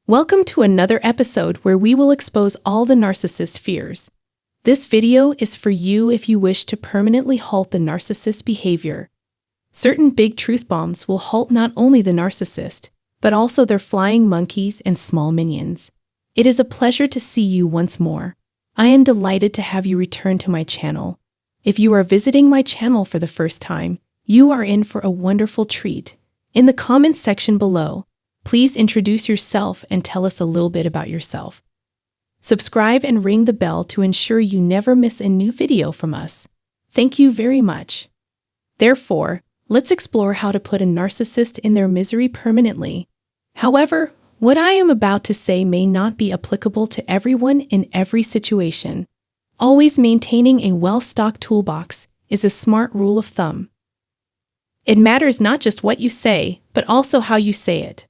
Welcome to another episode where we will expose all the narcissist fears. This video is for you if you wish to permanently halt the narcissist behavior. Certain big truth bombs will halt not only the narcissist, but also their flying monkeys and small minions. It is a pleasure to see you once more. I am delighted to have you return to my channel. If you are visiting my channel for the first time, you are in for a wonderful treat. In the comments section below, please introduce yourself and tell us a little bit about yourself. Subscribe and ring the bell to ensure you never miss a new video from us. Thank you very much. Therefore, let's explore how to put a narcissist in their misery permanently. However, what I am about to say may not be applicable to everyone in every situation. Always maintaining a well-stocked toolbox is a smart rule of thumb. It matters not just what you say, but also how you say it.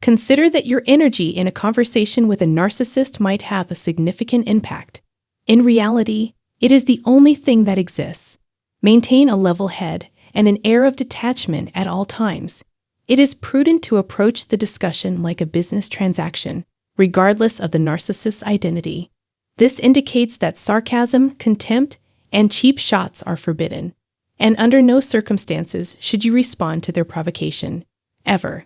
Consider that your energy in a conversation with a narcissist might have a significant impact. In reality, it is the only thing that exists. Maintain a level head and an air of detachment at all times. It is prudent to approach the discussion like a business transaction, regardless of the narcissist's identity. This indicates that sarcasm, contempt, and cheap shots are forbidden, and under no circumstances should you respond to their provocation, ever.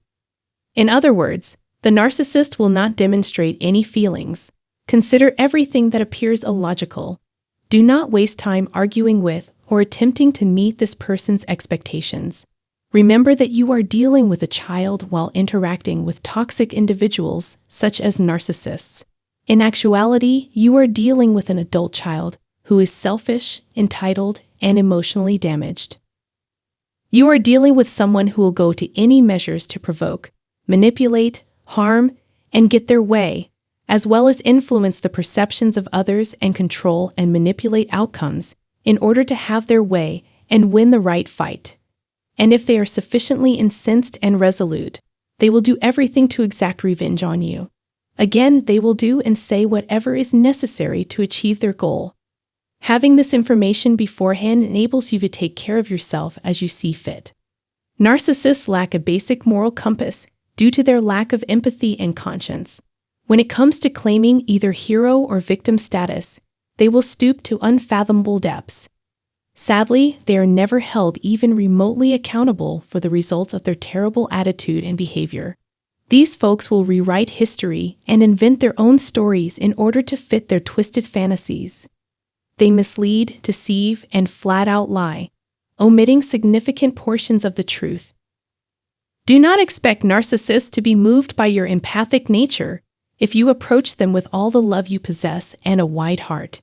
In other words, the narcissist will not demonstrate any feelings. Consider everything that appears illogical. Do not waste time arguing with or attempting to meet this person's expectations. Remember that you are dealing with a child while interacting with toxic individuals such as narcissists. In actuality, you are dealing with an adult child who is selfish, entitled, and emotionally damaged. You are dealing with someone who will go to any measures to provoke, manipulate, harm, and get their way, as well as influence the perceptions of others and control and manipulate outcomes in order to have their way and win the right fight. And if they are sufficiently incensed and resolute, they will do everything to exact revenge on you. Again, they will do and say whatever is necessary to achieve their goal. Having this information beforehand enables you to take care of yourself as you see fit. Narcissists lack a basic moral compass due to their lack of empathy and conscience. When it comes to claiming either hero or victim status, they will stoop to unfathomable depths. Sadly, they are never held even remotely accountable for the results of their terrible attitude and behavior. These folks will rewrite history and invent their own stories in order to fit their twisted fantasies. They mislead, deceive, and flat-out lie, omitting significant portions of the truth. Do not expect narcissists to be moved by your empathic nature if you approach them with all the love you possess and a wide heart.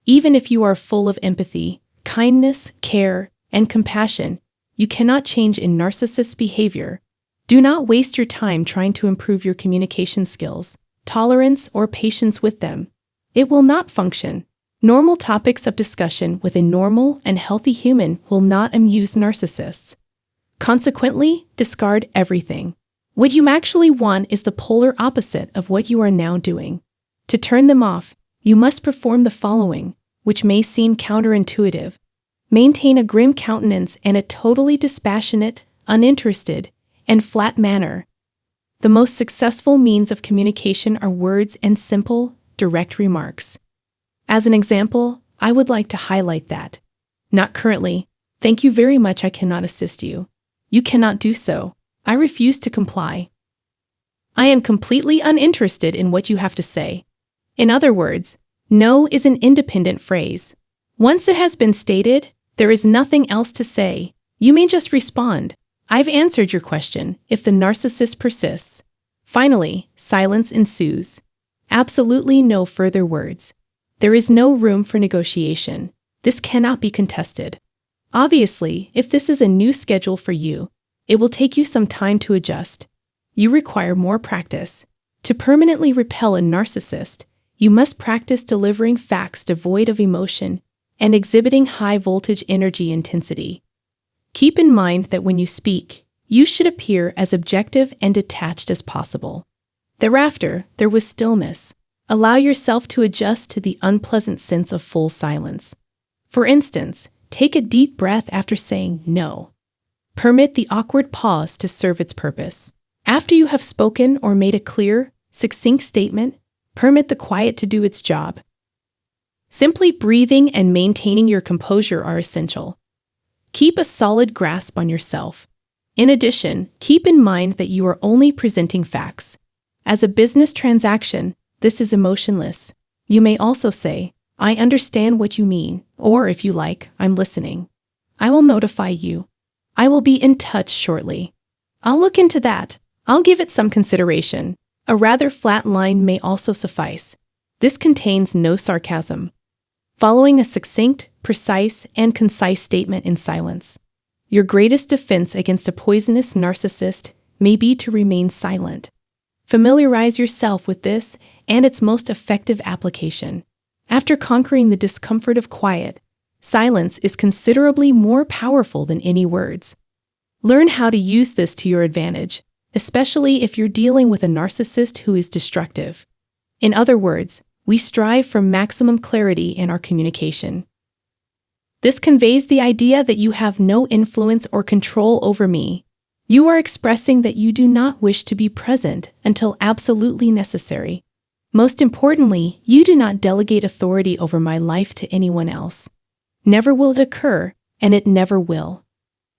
Even if you are full of empathy, kindness, care, and compassion, you cannot change a narcissist's behavior. Do not waste your time trying to improve your communication skills, tolerance, or patience with them. It will not function. Normal topics of discussion with a normal and healthy human will not amuse narcissists. Consequently, discard everything. What you actually want is the polar opposite of what you are now doing. To turn them off, you must perform the following, which may seem counterintuitive. Maintain a grim countenance and a totally dispassionate, uninterested, and flat manner. The most successful means of communication are words and simple, direct remarks. As an example, I would like to highlight that. Not currently. Thank you very much. I cannot assist you. You cannot do so. I refuse to comply. I am completely uninterested in what you have to say. In other words, no is an independent phrase. Once it has been stated, there is nothing else to say. You may just respond, "I've answered your question," if the narcissist persists. Finally, silence ensues. Absolutely no further words. There is no room for negotiation. This cannot be contested. Obviously, if this is a new schedule for you, it will take you some time to adjust. You require more practice. To permanently repel a narcissist, you must practice delivering facts devoid of emotion and exhibiting high-voltage energy intensity. Keep in mind that when you speak, you should appear as objective and detached as possible. Thereafter, there was stillness. Allow yourself to adjust to the unpleasant sense of full silence. For instance, take a deep breath after saying no. Permit the awkward pause to serve its purpose. After you have spoken or made it clear, Succinct statement: permit the quiet to do its job. Simply breathing and maintaining your composure are essential. Keep a solid grasp on yourself. In addition, keep in mind that you are only presenting facts. As a business transaction, this is emotionless. You may also say, "I understand what you mean," or if you like, "I'm listening. I will notify you. I will be in touch shortly. I'll look into that. I'll give it some consideration." A rather flat line may also suffice. This contains no sarcasm. Following a succinct, precise, and concise statement in silence. Your greatest defense against a poisonous narcissist may be to remain silent. Familiarize yourself with this and its most effective application. After conquering the discomfort of quiet, silence is considerably more powerful than any words. Learn how to use this to your advantage, especially if you're dealing with a narcissist who is destructive. In other words, we strive for maximum clarity in our communication. This conveys the idea that you have no influence or control over me. You are expressing that you do not wish to be present until absolutely necessary. Most importantly, you do not delegate authority over my life to anyone else. Never will it occur, and it never will.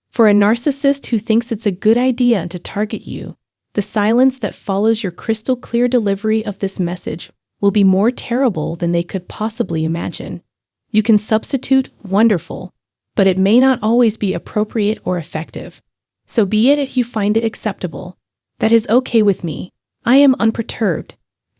For a narcissist who thinks it's a good idea to target you, the silence that follows your crystal clear delivery of this message will be more terrible than they could possibly imagine. You can substitute "wonderful," but it may not always be appropriate or effective. So be it if you find it acceptable. That is okay with me. I am unperturbed.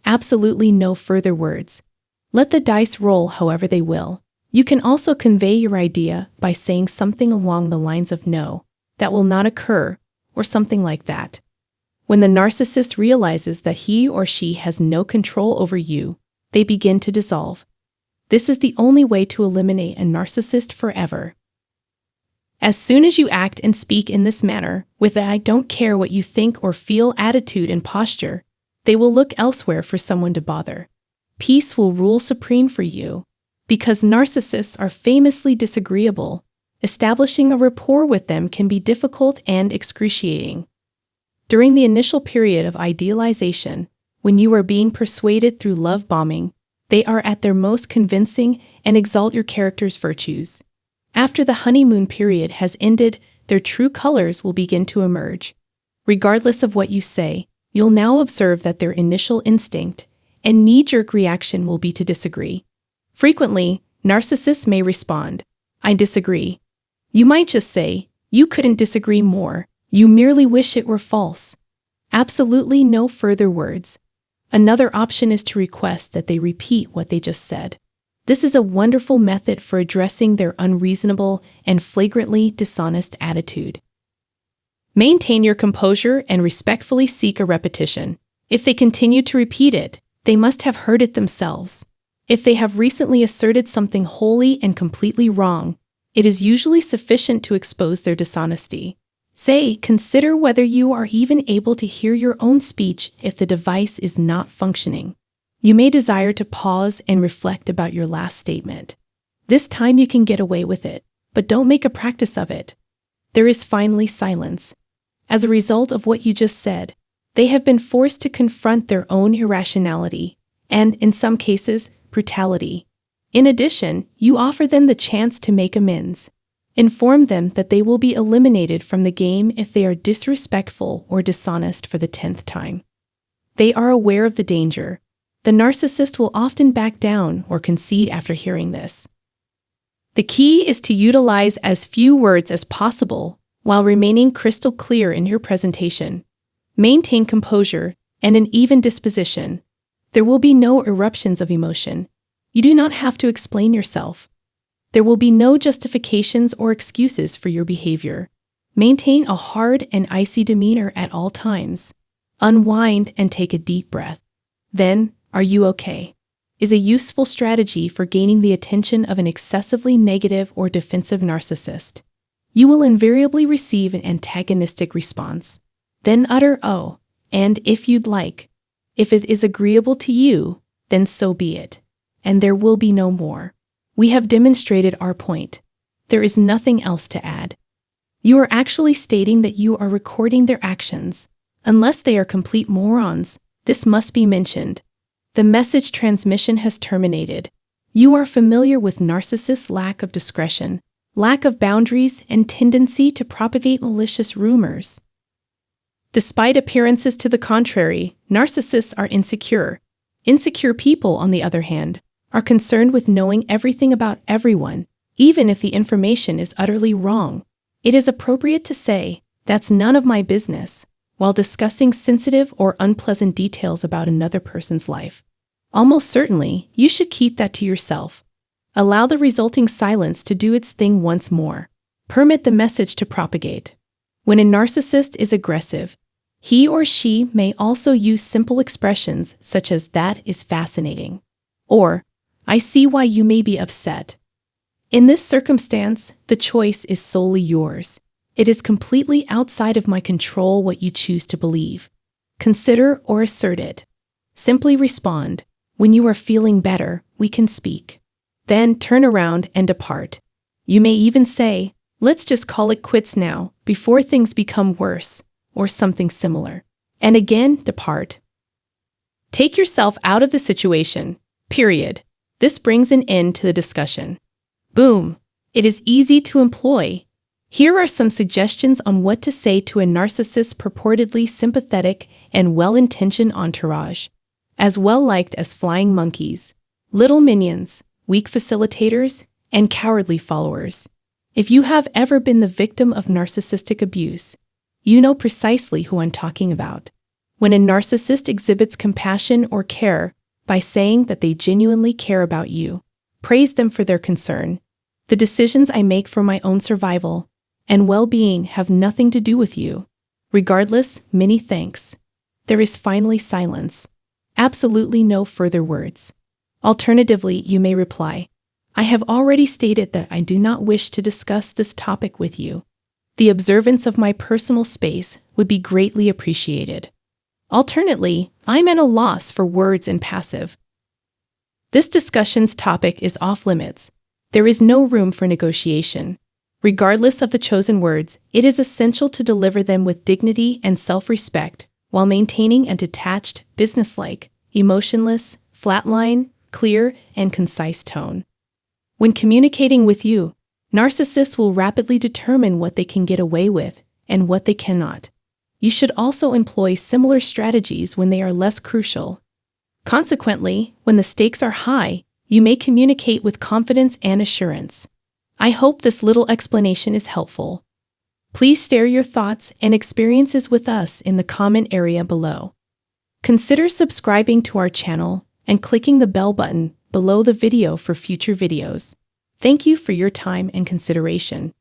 Absolutely no further words. Let the dice roll however they will. You can also convey your idea by saying something along the lines of "no, that will not occur," or something like that. When the narcissist realizes that he or she has no control over you, they begin to dissolve. This is the only way to eliminate a narcissist forever. As soon as you act and speak in this manner, with a "I don't care what you think or feel" attitude and posture, they will look elsewhere for someone to bother. Peace will rule supreme for you. Because narcissists are famously disagreeable, establishing a rapport with them can be difficult and excruciating. During the initial period of idealization, when you are being persuaded through love bombing, they are at their most convincing and exalt your character's virtues. After the honeymoon period has ended, their true colors will begin to emerge. Regardless of what you say, you'll now observe that their initial instinct and knee-jerk reaction will be to disagree. Frequently, narcissists may respond, "I disagree." You might just say, "You couldn't disagree more. You merely wish it were false." Absolutely no further words. Another option is to request that they repeat what they just said. This is a wonderful method for addressing their unreasonable and flagrantly dishonest attitude. Maintain your composure and respectfully seek a repetition. If they continue to repeat it, they must have heard it themselves. If they have recently asserted something wholly and completely wrong, it is usually sufficient to expose their dishonesty. Say, consider whether you are even able to hear your own speech if the device is not functioning. You may desire to pause and reflect about your last statement. This time you can get away with it, but don't make a practice of it. There is finally silence. As a result of what you just said, they have been forced to confront their own irrationality, and, in some cases, brutality. In addition, you offer them the chance to make amends. Inform them that they will be eliminated from the game if they are disrespectful or dishonest for the 10th time. They are aware of the danger. The narcissist will often back down or concede after hearing this. The key is to utilize as few words as possible while remaining crystal clear in your presentation. Maintain composure and an even disposition. There will be no eruptions of emotion. You do not have to explain yourself. There will be no justifications or excuses for your behavior. Maintain a hard and icy demeanor at all times. Unwind and take a deep breath. Then, "Are you okay?" is a useful strategy for gaining the attention of an excessively negative or defensive narcissist. You will invariably receive an antagonistic response. Then utter "oh," and if you'd like. If it is agreeable to you, then so be it. And there will be no more. We have demonstrated our point. There is nothing else to add. You are actually stating that you are recording their actions. Unless they are complete morons, this must be mentioned. The message transmission has terminated. You are familiar with narcissists' lack of discretion, lack of boundaries, and tendency to propagate malicious rumors. Despite appearances to the contrary, narcissists are insecure. Insecure people, on the other hand, are concerned with knowing everything about everyone, even if the information is utterly wrong. It is appropriate to say, "That's none of my business," while discussing sensitive or unpleasant details about another person's life. Almost certainly, you should keep that to yourself. Allow the resulting silence to do its thing once more. Permit the message to propagate. When a narcissist is aggressive, he or she may also use simple expressions such as "that is fascinating," or "I see why you may be upset." In this circumstance, the choice is solely yours. It is completely outside of my control what you choose to believe. Consider or assert it. Simply respond, "When you are feeling better, we can speak." Then turn around and depart. You may even say, "Let's just call it quits now, before things become worse," or something similar. And again, depart. Take yourself out of the situation, period. This brings an end to the discussion. Boom! It is easy to employ. Here are some suggestions on what to say to a narcissist's purportedly sympathetic and well-intentioned entourage. As well-liked as flying monkeys, little minions, weak facilitators, and cowardly followers. If you have ever been the victim of narcissistic abuse, you know precisely who I'm talking about. When a narcissist exhibits compassion or care by saying that they genuinely care about you, praise them for their concern. The decisions I make for my own survival and well-being have nothing to do with you. Regardless, many thanks. There is finally silence. Absolutely no further words. Alternatively, you may reply, "I have already stated that I do not wish to discuss this topic with you. The observance of my personal space would be greatly appreciated." Alternately, I'm at a loss for words and passive. This discussion's topic is off limits. There is no room for negotiation. Regardless of the chosen words, it is essential to deliver them with dignity and self-respect while maintaining a detached, businesslike, emotionless, flatline, clear, and concise tone. When communicating with you, narcissists will rapidly determine what they can get away with and what they cannot. You should also employ similar strategies when they are less crucial. Consequently, when the stakes are high, you may communicate with confidence and assurance. I hope this little explanation is helpful. Please share your thoughts and experiences with us in the comment area below. Consider subscribing to our channel and clicking the bell button below the video for future videos. Thank you for your time and consideration.